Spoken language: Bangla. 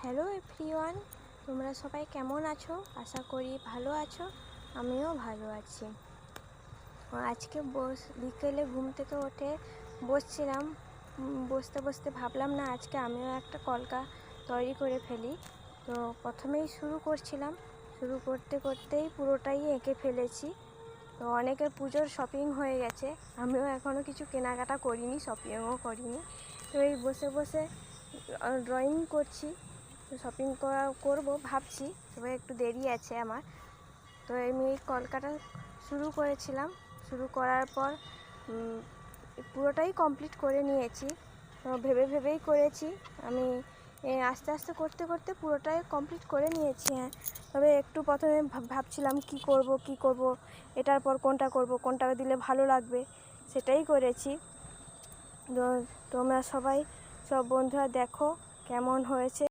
হ্যালো এভরিওয়ান, তোমরা সবাই কেমন আছো? আশা করি ভালো আছো। আমিও ভালো আছি। আজকে বিকেলে ঘুম থেকে উঠে বসছিলাম, বসতে বসতে ভাবলাম না আজকে আমিও একটা কলকা তৈরি করে ফেলি। তো প্রথমেই শুরু করছিলাম, শুরু করতে করতেই পুরোটাই এঁকে ফেলেছি। তো অনেকের পুজোর শপিং হয়ে গেছে, আমিও এখনও কিছু কেনাকাটা করিনি, শপিংও করিনি। তো এই বসে বসে ড্রয়িং করছি। তো শপিং করবো ভাবছি, তবে একটু দেরি আছে আমার। তো আমি এই কলকাটা শুরু করেছিলাম, শুরু করার পর পুরোটাই কমপ্লিট করে নিয়েছি। ভেবে ভেবেই করেছি আমি, আস্তে আস্তে করতে করতে পুরোটাই কমপ্লিট করে নিয়েছি। হ্যাঁ, তবে একটু প্রথমে ভাবছিলাম কি করব, এটার পর কোনটা দিলে ভালো লাগবে, সেটাই করেছি। তোমরা সব বন্ধুরা দেখো কেমন হয়েছে।